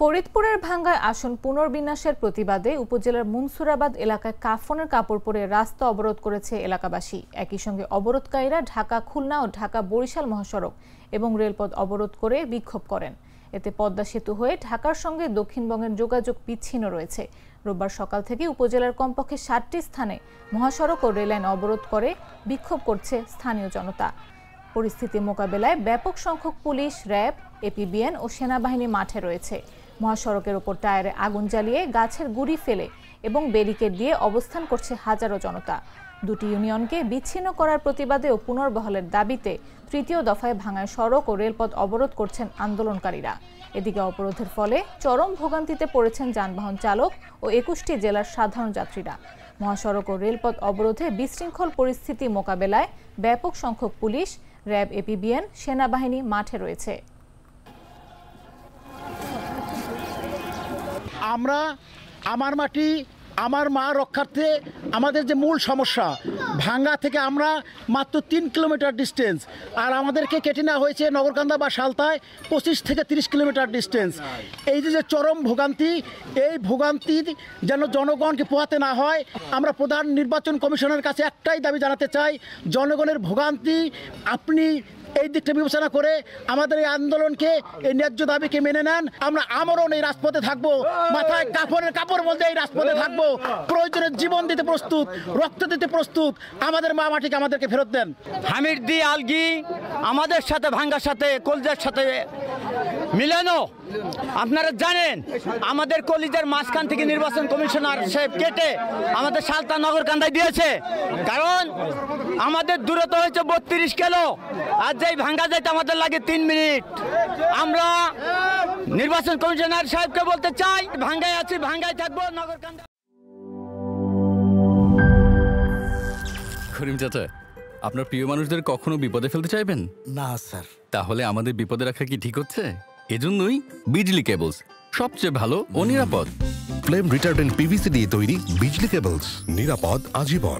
ফরিদপুরের ভাঙ্গায় আসন পুনর্বিন্যাসের প্রতিবাদে উপজেলার মুনসুরাবাদ এলাকায় কাফনের কাপড় পরে রাস্তা অবরোধ করেছে এলাকাবাসী। একই সঙ্গে অবরোধকারীরা ঢাকা খুলনা ও ঢাকা বরিশাল মহাসড়ক এবং রেলপথ অবরোধ করে বিক্ষোভ করেন। এতে পদ্মা সেতু হয়ে ঢাকার সঙ্গে দক্ষিণবঙ্গের যোগাযোগ বিচ্ছিন্ন রয়েছে। রোববার সকাল থেকে উপজেলার কমপক্ষে ৭টি স্থানে মহাসড়ক ও রেললাইন অবরোধ করে বিক্ষোভ করছে স্থানীয় জনতা। পরিস্থিতি মোকাবেলায় ব্যাপক সংখ্যক পুলিশ, র্যাব, এপিবিএন ও সেনাবাহিনী মাঠে রয়েছে। মহাসড়কের ওপর টায়ারে আগুন জ্বালিয়ে গাছের গুঁড়ি ফেলে এবং ব্যারিকেড দিয়ে অবস্থান করছে হাজারো জনতা। দুটি ইউনিয়নকে বিচ্ছিন্ন করার প্রতিবাদে ও পুনর্বহালের দাবিতে তৃতীয় দফায় ভাঙায় সড়ক ও রেলপথ অবরোধ করছেন আন্দোলনকারীরা। এদিকে অবরোধের ফলে চরম ভোগান্তিতে পড়েছেন যানবাহন চালক ও ২১টি জেলার সাধারণ যাত্রীরা। মহাসড়ক ও রেলপথ অবরোধে বিশৃঙ্খল পরিস্থিতি মোকাবেলায় ব্যাপক সংখ্যক পুলিশ, র্যাব, এপিবিএন, সেনাবাহিনী মাঠে রয়েছে। আমরা আমার মাটি আমার মা রক্ষার্থে আমাদের যে মূল সমস্যা, ভাঙ্গা থেকে আমরা মাত্র ৩ কিলোমিটার ডিস্টেন্স, আর আমাদেরকে কেটে নেওয়া হয়েছে নগরকান্দা বা সালতায় ২৫ থেকে ৩০ কিলোমিটার ডিস্টেন্স। এই যে চরম ভোগান্তি, এই ভোগান্তি যেন জনগণকে পোহাতে না হয়, আমরা প্রধান নির্বাচন কমিশনের কাছে একটাই দাবি জানাতে চাই, জনগণের ভোগান্তি আপনি এই দিকটা বিবেচনা করে আমাদের এই আন্দোলনকে, এই ন্যায্য দাবিকে মেনে নেন। আমরা আমরণ এই রাজপথে থাকবো, মাথায় কাপড়ের কাপড় বলতে এই রাজপথে থাকবো, প্রয়োজনে জীবন দিতে প্রস্তুত, রক্ত দিতে প্রস্তুত। আমাদের মা মাটিকে আমাদেরকে ফেরত দেন। হামিরদি আলগি আমাদের সাথে ভাঙ্গার সাথে কলজের সাথে মিলানো। আপনারা জানেন আমাদের কলিজের মাঝখান থেকে নির্বাচন কমিশনার সাহেব কেটে আমাদের সালতা নগরকান্দায় দিয়েছে, কারণ আমাদের দূরত্ব হয়েছে ৩২ কিলো, আর যেই ভাঙ্গা যাইতে আমাদের লাগে ৩ মিনিট। আমরা নির্বাচন কমিশনার সাহেবকে বলতে চাই, ভাঙ্গায় আছি, ভাঙ্গায় থাকবো, নগরকান্দা। করিম চাচা, আপনার প্রিয় মানুষদের কখনো বিপদে ফেলতে চাইবেন না স্যার। তাহলে আমাদের বিপদে রাখা কি ঠিক হচ্ছে? এজন্যই বিজলি কেবলস সবচেয়ে ভালো ও নিরাপদ। ফ্লেম রিটার্ডেন্ট পিভিসি দিয়ে তৈরি বিজলি কেবলস, নিরাপদ আজীবন।